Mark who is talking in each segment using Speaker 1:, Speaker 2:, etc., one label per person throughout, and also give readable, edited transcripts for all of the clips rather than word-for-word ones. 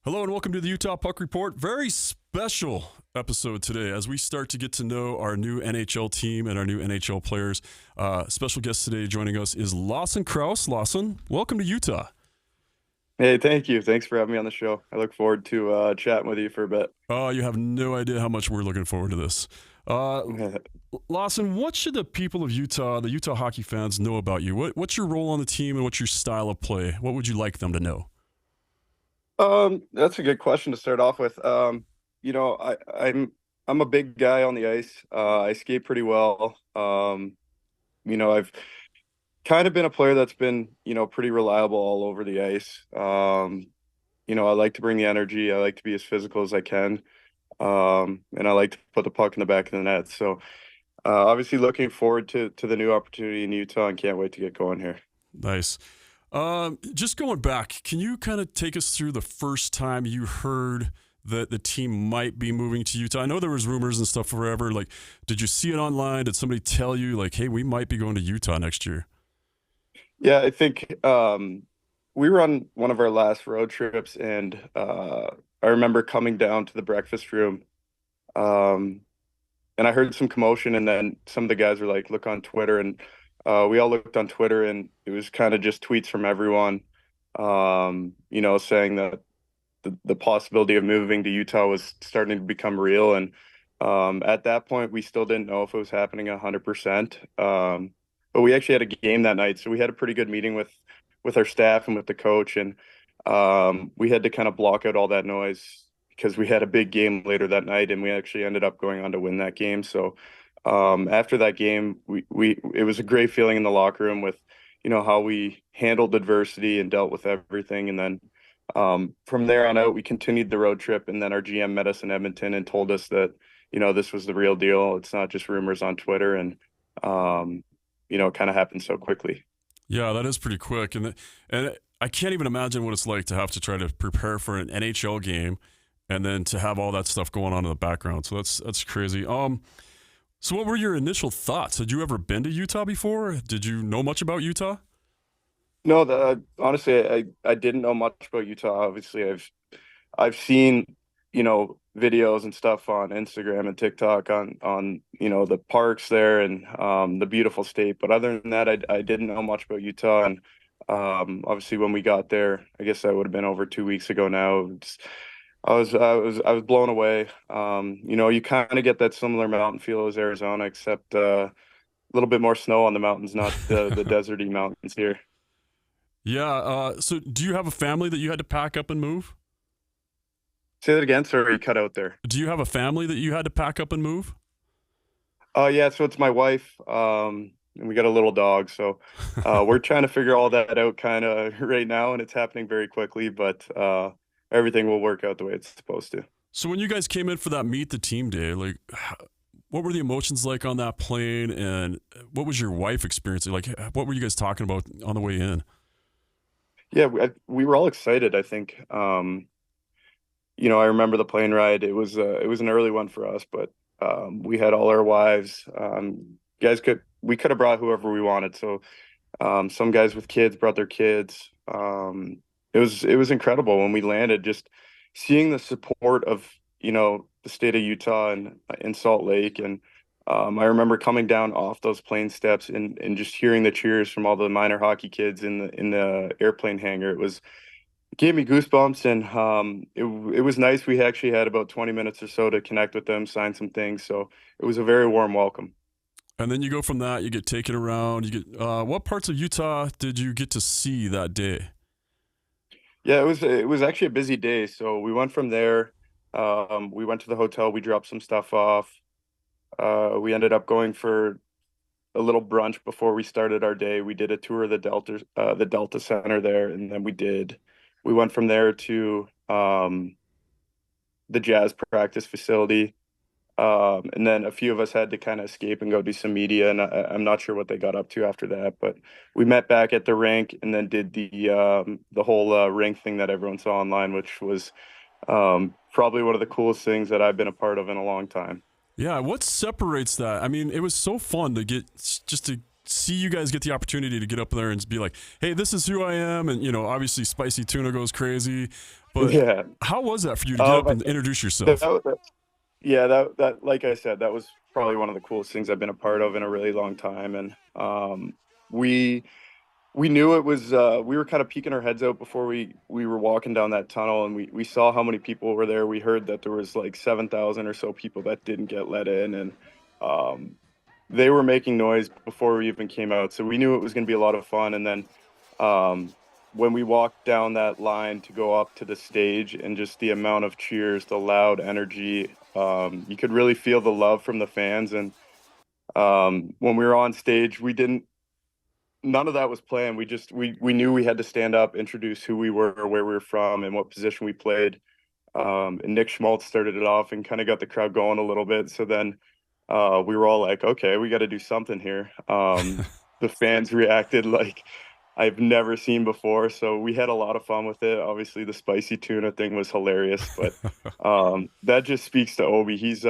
Speaker 1: Hello and welcome to the Utah Puck Report. Very special episode today as we start to get to know our new NHL team and our new NHL players. Special guest today joining us is Lawson Crouse. Lawson, welcome to Utah.
Speaker 2: Hey, thank you. Thanks for having me on the show. I look forward to chatting with you for a bit.
Speaker 1: Oh, you have no idea how much we're looking forward to this. Lawson, what should the people of Utah, the Utah hockey fans, know about you? What's your role on the team and what's your style of play? What would you like them to know?
Speaker 2: That's a good question to start off with. I'm a big guy on the ice. I skate pretty well. I've kind of been a player that's been, pretty reliable all over the ice. I like to bring the energy. I like to be as physical as I can. And I like to put the puck in the back of the net. So, obviously looking forward to the new opportunity in Utah and can't wait to get going here.
Speaker 1: Nice. Just going back, can you kind of take us through the first time you heard that the team might be moving to Utah? I know there was rumors and stuff forever. Like, did you see it online? Did somebody tell you, like, hey, we might be going to Utah next year?
Speaker 2: Yeah, I think we were on one of our last road trips, and I remember coming down to the breakfast room, um, and I heard some commotion, and then some of the guys were like, "Look on Twitter," and we all looked on Twitter, and it was kind of just tweets from everyone, saying that the possibility of moving to Utah was starting to become real, and at that point, we still didn't know if it was happening 100%. But we actually had a game that night, so we had a pretty good meeting with our staff and with the coach, and we had to kind of block out all that noise because we had a big game later that night, and we actually ended up going on to win that game. So after that game, we it was a great feeling in the locker room with how we handled adversity and dealt with everything, and then from there on out, we continued the road trip, and then our GM met us in Edmonton and told us that this was the real deal. It's not just rumors on Twitter, and it kind of happened so quickly.
Speaker 1: Yeah, that is pretty quick, and I can't even imagine what it's like to have to try to prepare for an NHL game, and then to have all that stuff going on in the background. So that's crazy. So what were your initial thoughts? Had you ever been to Utah before? Did you know much about Utah?
Speaker 2: No, honestly, I didn't know much about Utah. Obviously, I've seen videos and stuff on Instagram and TikTok on the parks there and the beautiful state. But other than that, I didn't know much about Utah. And obviously, when we got there, I guess that would have been over 2 weeks ago now. I was blown away. You kind of get that similar mountain feel as Arizona, except a little bit more snow on the mountains, not the deserty mountains here.
Speaker 1: Yeah. So do you have a family that you had to pack up and move?
Speaker 2: Say that again. Sorry, you cut out there.
Speaker 1: Do you have a family that you had to pack up and move?
Speaker 2: Yeah, so it's my wife, and we got a little dog. So we're trying to figure all that out kind of right now, and it's happening very quickly, but everything will work out the way it's supposed to.
Speaker 1: So when you guys came in for that meet the team day, like, what were the emotions like on that plane, and what was your wife experiencing? Like, what were you guys talking about on the way in?
Speaker 2: Yeah, we were all excited, I think. I remember the plane ride. It was an early one for us, but we had all our wives. We could have brought whoever we wanted. So some guys with kids brought their kids. It was incredible when we landed, just seeing the support of the state of Utah and in Salt Lake, and I remember coming down off those plane steps and just hearing the cheers from all the minor hockey kids in the airplane hangar. It gave me goosebumps, and it was nice. We actually had about 20 minutes or so to connect with them, sign some things. So it was a very warm welcome.
Speaker 1: And then you go from that, you get taken around. What parts of Utah did you get to see that day?
Speaker 2: Yeah, it was actually a busy day. So we went from there. We went to the hotel. We dropped some stuff off. We ended up going for a little brunch before we started our day. We did a tour of the Delta Center there, and then we went from there to the Jazz practice facility. And then a few of us had to kind of escape and go do some media, and I'm not sure what they got up to after that. But we met back at the rink and then did the whole rink thing that everyone saw online, which was probably one of the coolest things that I've been a part of in a long time.
Speaker 1: Yeah, what separates that? I mean, it was so fun just to see you guys get the opportunity to get up there and be like, hey, this is who I am. And, obviously Spicy Tuna goes crazy. But
Speaker 2: Yeah.
Speaker 1: how was that for you to get up
Speaker 2: I-
Speaker 1: and introduce
Speaker 2: that,
Speaker 1: yourself?
Speaker 2: that, yeah, that like I said, that was probably one of the coolest things I've been a part of in a really long time. And we we knew it was we were kind of peeking our heads out before we were walking down that tunnel, and we saw how many people were there. We heard that there was like 7,000 or so people that didn't get let in, and um they were making noise before we even came out. So we knew it was going to be a lot of fun. And then um when we walked down that line to go up to the stage, and just the amount of cheers, the loud energy, you could really feel the love from the fans. And when we were on stage, we didn't none of that was planned. We knew we had to stand up, introduce who we were, where we were from, and what position we played. And Nick Schmaltz started it off and kind of got the crowd going a little bit. So then we were all like, okay, we got to do something here. The fans reacted like I've never seen before. So we had a lot of fun with it. Obviously, the spicy tuna thing was hilarious, but that just speaks to Obi.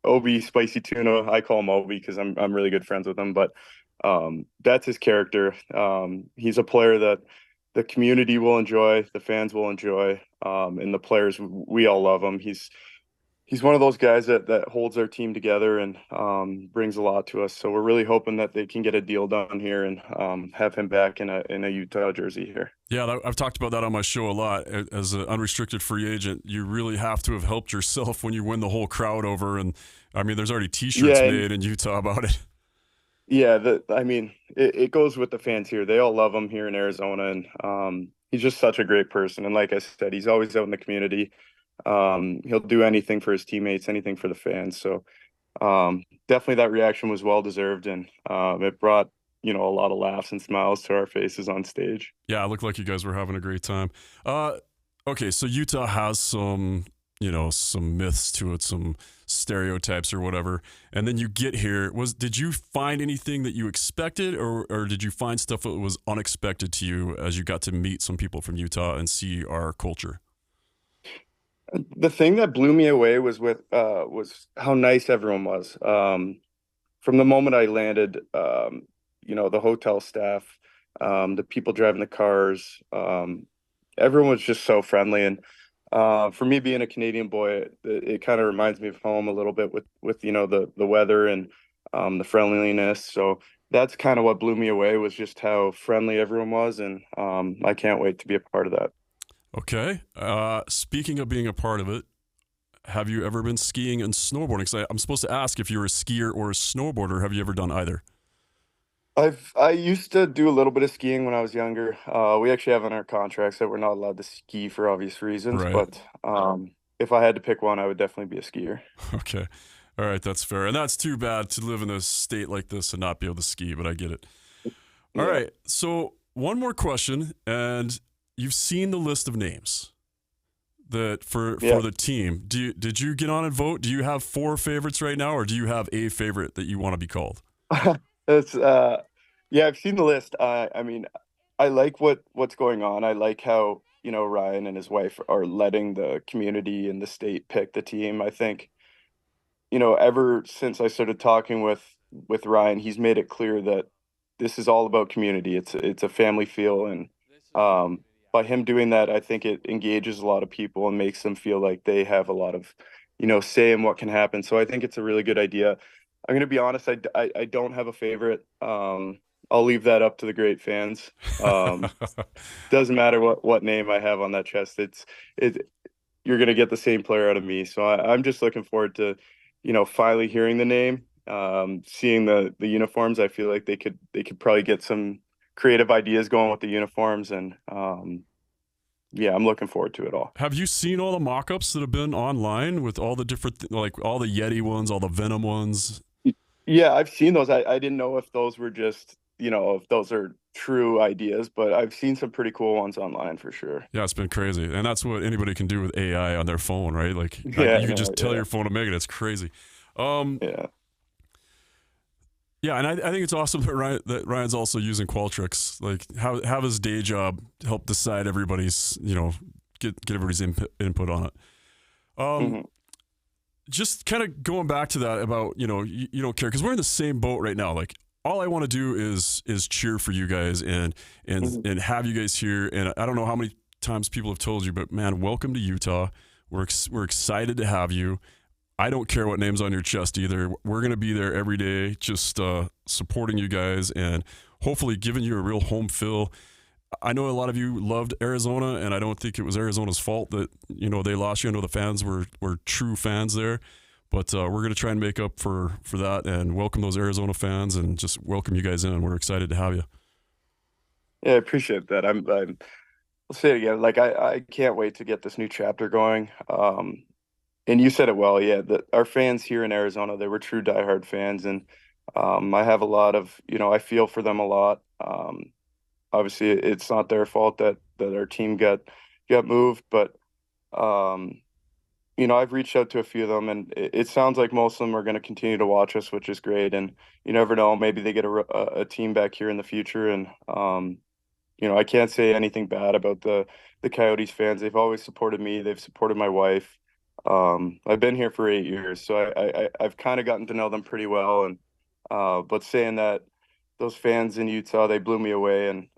Speaker 2: Obi Spicy Tuna. I call him Obi because I'm really good friends with him. But that's his character. He's a player that the community will enjoy, the fans will enjoy, and the players, we all love him. He's one of those guys that holds our team together and brings a lot to us. So we're really hoping that they can get a deal done here and have him back in a Utah jersey here.
Speaker 1: Yeah, I've talked about that on my show a lot. As an unrestricted free agent, you really have to have helped yourself when you win the whole crowd over. And I mean, there's already T-shirts made in Utah about it.
Speaker 2: Yeah, it goes with the fans here. They all love him here in Arizona, and he's just such a great person. And like I said, he's always out in the community. He'll do anything for his teammates, anything for the fans. So definitely that reaction was well deserved, and it brought a lot of laughs and smiles to our faces on stage.
Speaker 1: Yeah, it looked like you guys were having a great time. Okay, so Utah has some myths to it, some stereotypes or whatever. And then you get here. Did you find anything that you expected, or did you find stuff that was unexpected to you as you got to meet some people from Utah and see our culture?
Speaker 2: The thing that blew me away was how nice everyone was. From the moment I landed, the hotel staff, the people driving the cars, everyone was just so friendly. And for me, being a Canadian boy, it kind of reminds me of home a little bit with the weather and the friendliness. So that's kind of what blew me away, was just how friendly everyone was, and I can't wait to be a part of that.
Speaker 1: Okay. Speaking of being a part of it, have you ever been skiing and snowboarding? Because I'm supposed to ask if you're a skier or a snowboarder. Have you ever done either?
Speaker 2: I used to do a little bit of skiing when I was younger. We actually have in our contracts that we're not allowed to ski for obvious reasons,
Speaker 1: Right.
Speaker 2: but if I had to pick one, I would definitely be a skier.
Speaker 1: Okay. All right, that's fair. And that's too bad to live in a state like this and not be able to ski, but I get it. All right. So one more question, and you've seen the list of names that for the team. Did you get on and vote? Do you have 4 favorites right now, or do you have a favorite that you want to be called?
Speaker 2: It's I've seen the list. I mean, I like what's going on. I like how, Ryan and his wife are letting the community and the state pick the team. I think, ever since I started talking with Ryan, he's made it clear that this is all about community. It's a family feel, and by him doing that, I think it engages a lot of people and makes them feel like they have a lot of, say in what can happen. So I think it's a really good idea. I'm going to be honest, I don't have a favorite. I'll leave that up to the great fans. Doesn't matter what name I have on that chest. You're going to get the same player out of me. So I'm just looking forward to, finally hearing the name, seeing the uniforms. I feel like they could probably get some creative ideas going with the uniforms, and I'm looking forward to it all.
Speaker 1: Have you seen all the mock-ups that have been online with all the different, like all the Yeti ones, all the Venom ones?
Speaker 2: Yeah, I've seen those. I didn't know if those were just, if those are true ideas, but I've seen some pretty cool ones online for sure.
Speaker 1: Yeah, it's been crazy. And that's what anybody can do with AI on their phone, right? Like you can just tell your phone to make it. It's crazy. Yeah, and I think it's awesome that Ryan's also using Qualtrics. Like have his day job help decide everybody's, get everybody's input on it. Just kind of going back to that about, you don't care, because we're in the same boat right now. Like all I want to do is cheer for you guys and have you guys here. And I don't know how many times people have told you, but man, welcome to Utah. We're excited to have you. I don't care what name's on your chest either. We're going to be there every day, just supporting you guys and hopefully giving you a real home feel. I know a lot of you loved Arizona, and I don't think it was Arizona's fault that they lost you. I know the fans were true fans there, but we're going to try and make up for that and welcome those Arizona fans and just welcome you guys in. We're excited to have you.
Speaker 2: Yeah, I appreciate that. I'll say it again. Like I can't wait to get this new chapter going. And you said it well. Yeah, our fans here in Arizona, they were true diehard fans, and I have a lot of, I feel for them a lot. Obviously, it's not their fault that our team got moved, but I've reached out to a few of them, and it sounds like most of them are going to continue to watch us, which is great. And you never know, maybe they get a team back here in the future. And I can't say anything bad about the Coyotes fans. They've always supported me. They've supported my wife. I've been here for 8 years, so I've kind of gotten to know them pretty well. And but saying that, those fans in Utah, they blew me away, and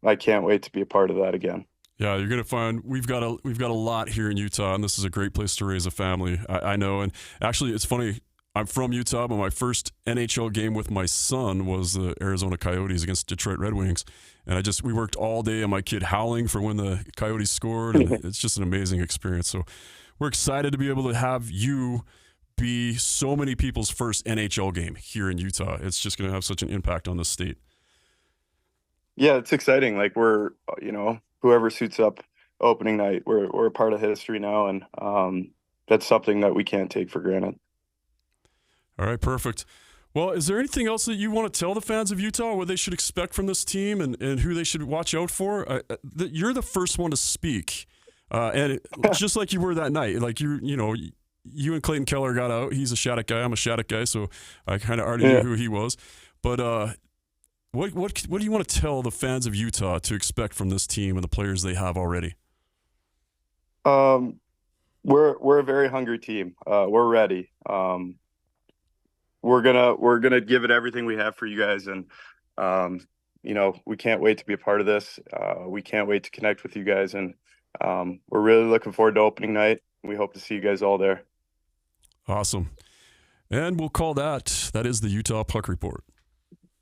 Speaker 2: I can't wait to be a part of that again.
Speaker 1: Yeah, you're gonna find we've got a lot here in Utah, and this is a great place to raise a family. I know, and actually, it's funny. I'm from Utah, but my first NHL game with my son was the Arizona Coyotes against Detroit Red Wings, and we worked all day on my kid howling for when the Coyotes scored, and it's just an amazing experience. So we're excited to be able to have you be so many people's first NHL game here in Utah. It's just going to have such an impact on the state.
Speaker 2: Yeah, it's exciting. Like we're, whoever suits up opening night, we're a part of history now, and that's something that we can't take for granted.
Speaker 1: All right, perfect. Well, is there anything else that you want to tell the fans of Utah, what they should expect from this team and who they should watch out for? You're the first one to speak, and just like you were that night, like you and Clayton Keller got out. He's a Shattuck guy. I'm a Shattuck guy, so I kind of already knew who he was. But what do you want to tell the fans of Utah to expect from this team and the players they have already?
Speaker 2: We're a very hungry team. We're ready. We're gonna give it everything we have for you guys, and we can't wait to be a part of this. We can't wait to connect with you guys, and we're really looking forward to opening night. We hope to see you guys all there.
Speaker 1: Awesome. And we'll call that is the Utah Puck Report.